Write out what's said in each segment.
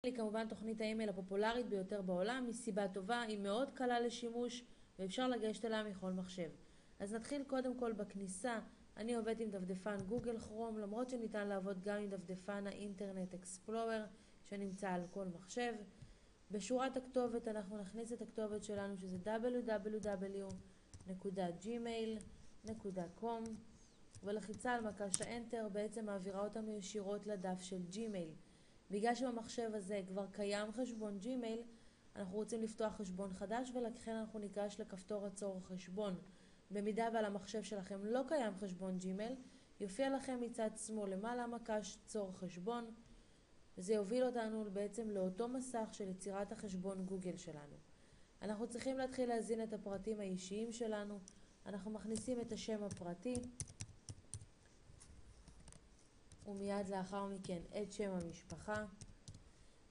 היא כמובן תוכנית האימייל הפופולרית ביותר בעולם, מסיבה טובה, היא מאוד קלה לשימוש ואפשר לגשת אליה מכל מחשב. אז נתחיל קודם כל בכניסה. אני עובדת עם דפדפן גוגל כרום, למרות שניתן לעבוד גם עם דפדפן האינטרנט אקספלורר שנמצא על כל מחשב. בשורת הכתובת אנחנו נכניס את הכתובת שלנו שזה www.gmail.com, ולחיצה על מקש האנטר בעצם מעבירה אותנו ישירות לדף של ג'ימייל. בגלל שבמחשב הזה כבר קיים חשבון ג'ימייל, אנחנו רוצים לפתוח חשבון חדש, ולכן אנחנו ניגש לכפתור הצור חשבון. במידה ועל המחשב שלכם לא קיים חשבון ג'ימייל, יופיע לכם מצד שמאל למעלה מקש צור חשבון, וזה יוביל אותנו בעצם לאותו מסך של יצירת החשבון גוגל שלנו. אנחנו צריכים להתחיל להזין את הפרטים האישיים שלנו. אנחנו מכניסים את השם הפרטי, ומיד לאחר מכן את שם המשפחה.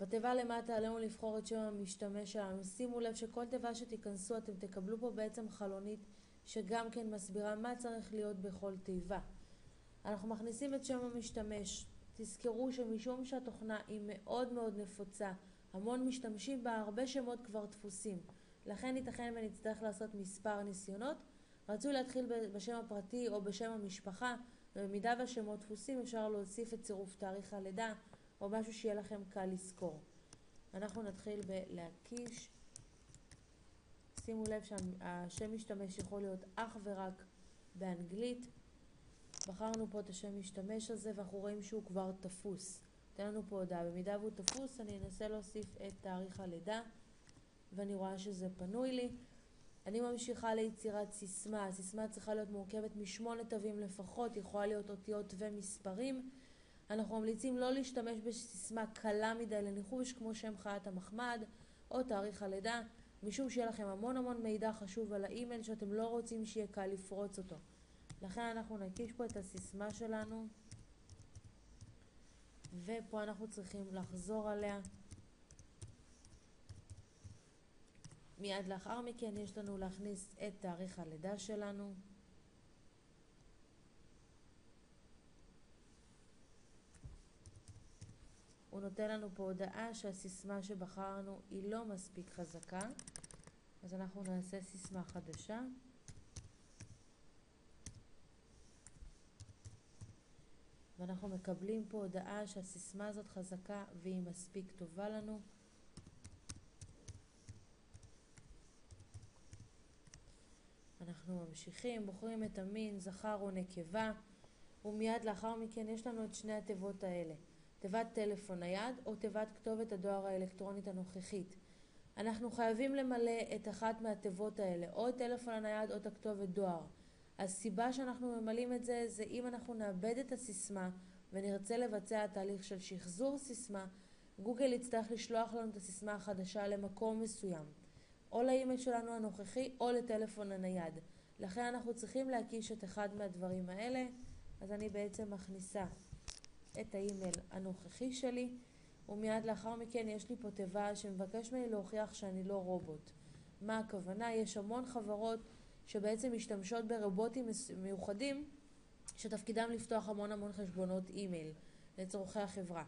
בתיבה למטה עלינו לבחור את שם המשתמש שלנו. שימו לב שכל תיבה שתיכנסו אתם תקבלו פה בעצם חלונית שגם כן מסבירה מה צריך להיות בכל תיבה. אנחנו מכניסים את שם המשתמש. תזכרו שמשום שהתוכנה היא מאוד מאוד נפוצה, המון משתמשים בה, הרבה שמות כבר דפוסים, לכן ייתכן ונצטרך לעשות מספר ניסיונות. רצוי להתחיל בשם הפרטי או בשם המשפחה, ובמידה והשמות דפוסים אפשר להוסיף את צירוף תאריך הלידה או משהו שיהיה לכם קל לזכור. אנחנו נתחיל בלהקיש. שימו לב שהשם משתמש יכול להיות אך ורק באנגלית. בחרנו פה את השם משתמש הזה ואנחנו רואים שהוא כבר תפוס. תן לנו פה הודעה, במידה והוא תפוס אני אנסה להוסיף את תאריך הלידה ואני רואה שזה פנוי לי. אני ממשיכה ליצירת סיסמה. הסיסמה צריכה להיות מורכבת מ8 תווים לפחות, יכולה להיות אותיות ומספרים. אנחנו ממליצים לא להשתמש בסיסמה קלה מדי לניחוש כמו שם חיית המחמד או תאריך הלידה, משום שיהיה לכם המון מידע חשוב על האימייל שאתם לא רוצים שיהיה קל לפרוץ אותו. לכן אנחנו נקיש פה את הסיסמה שלנו, ופה אנחנו צריכים לחזור עליה. מיד לאחר מכן יש לנו להכניס את תאריך הלידה שלנו. הוא נותן לנו פה הודעה שהסיסמה שבחרנו היא לא מספיק חזקה, אז אנחנו נעשה סיסמה חדשה. ואנחנו מקבלים פה הודעה שהסיסמה הזאת חזקה והיא מספיק טובה לנו. אנחנו ממשיכים, בוחרים את המין, זכר או נקבה, ומיד לאחר מכן יש לנו את שני התיבות האלה. תיבת טלפון נייד או תיבת כתובת הדואר האלקטרונית הנוכחית. אנחנו חייבים למלא את אחת מהתיבות האלה, או את טלפון הנייד או את הכתובת דואר. הסיבה שאנחנו ממלאים את זה זה אם אנחנו נאבד את הסיסמה ונרצה לבצע תהליך של שחזור סיסמה, גוגל יצטרך לשלוח לנו את הסיסמה החדשה למקום מסוים, או לאימייל שלנו הנוכחי או לטלפון הנייד. לכן אנחנו צריכים להקיש את אחד מהדברים האלה. אז אני בעצם מכניסה את האימייל הנוכחי שלי, ומיד לאחר מכן יש לי פה תיבה שמבקש ממני להוכיח שאני לא רובוט. מה הכוונה? יש המון חברות שבעצם משתמשות ברובוטים מיוחדים שתפקידם לפתוח המון חשבונות אימייל לצורכי החברה.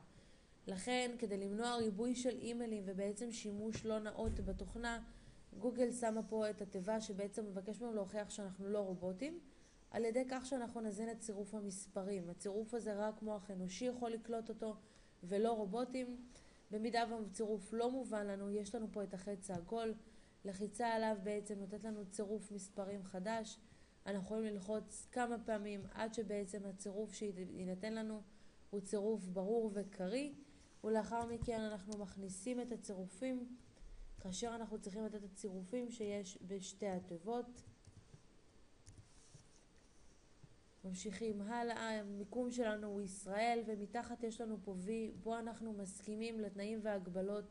לכן כדי למנוע ריבוי של אימיילים ובעצם שימוש לא נאות בתוכנה, גוגל שמה פה את התיבה שבעצם מבקש ממנו להוכיח שאנחנו לא רובוטים, על ידי כך שאנחנו נזין את צירוף המספרים. הצירוף הזה רק מוח אנושי יכול לקלוט אותו ולא רובוטים. במידה והצירוף לא מובן לנו, יש לנו פה את החץ העגול, לחיצה עליו בעצם נותנת לנו צירוף מספרים חדש. אנחנו יכולים ללחוץ כמה פעמים עד שבעצם הצירוף שיינתן לנו הוא צירוף ברור וקרי, ולאחר מכן אנחנו מכניסים את הצירופים כאשר אנחנו צריכים לתת את הצירופים שיש בשתי התיבות. ממשיכים הלאה, המיקום שלנו הוא ישראל ומתחת יש לנו פה וי בו אנחנו מסכימים לתנאים והגבלות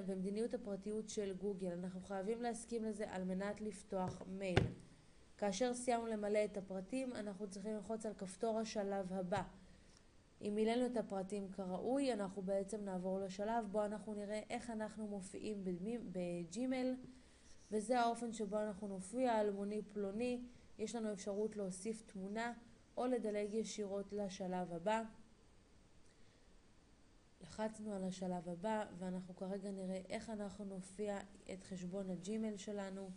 ומדיניות הפרטיות של גוגל. אנחנו חייבים להסכים לזה על מנת לפתוח מייל. כאשר סיימנו למלא את הפרטים אנחנו צריכים ללחוץ על כפתור השלב הבא. אם מילאנו את הפרטים כראוי אנחנו בעצם נעבור לשלב בו אנחנו נראה איך אנחנו מופיעים בג'ימייל, וזה האופן שבו אנחנו נופיע. אלמוני פלוני, יש לנו אפשרות להוסיף תמונה או לדלג ישירות לשלב הבא. לחצנו על השלב הבא, ואנחנו כרגע נראה איך אנחנו נופיע את חשבון הג'ימייל שלנו.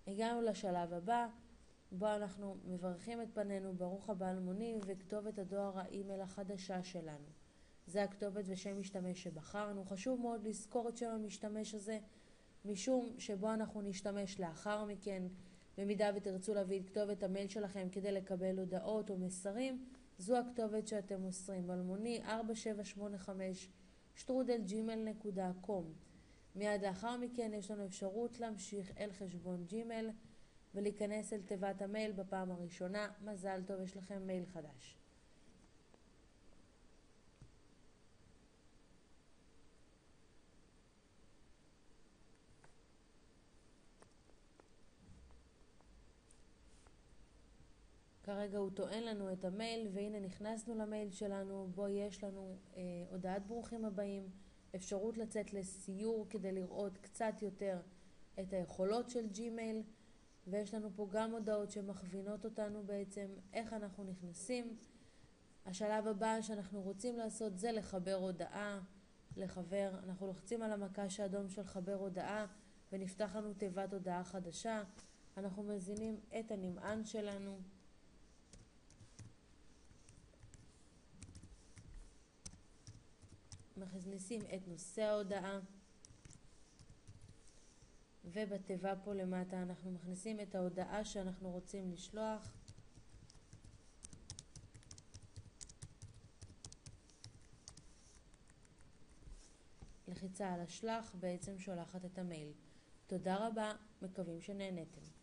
הגענו לשלב הבא, בו אנחנו מברכים את פנינו, ברוך הבא אלמוני, וכתובת הדואר האימייל החדשה שלנו. זה הכתובת ושם משתמש שבחרנו. חשוב מאוד לזכור את שם המשתמש הזה, משום שבו אנחנו נשתמש לאחר מכן. במידה ותרצו להביא את כתובת המייל שלכם כדי לקבל הודעות או מסרים, זו הכתובת שאתם מוסרים, אלמוני 4785@gmail.com. מיד לאחר מכן יש לנו אפשרות להמשיך אל חשבון ג'ימייל ולהיכנס אל תיבת המייל בפעם הראשונה. מזל טוב, יש לכם מייל חדש. כרגע הוא טוען לנו את המייל, והנה נכנסנו למייל שלנו, בו יש לנו הודעת ברוכים הבאים, אפשרות לצאת לסיור כדי לראות קצת יותר את היכולות של ג'ימייל, ויש לנו פה גם הודעות שמכווינות אותנו בעצם איך אנחנו נכנסים. השלב הבא שאנחנו רוצים לעשות זה לחבר הודעה לחבר. אנחנו לוחצים על המקש האדום של חבר הודעה ונפתח לנו תיבת הודעה חדשה. אנחנו מזינים את הנמען שלנו. מכניסים את נושא ההודעה, ובתיבה פה למטה אנחנו מכניסים את ההודעה שאנחנו רוצים לשלוח. לחיצה על השלח בעצם שולחת את המייל. תודה רבה, מקווים שנהנתם.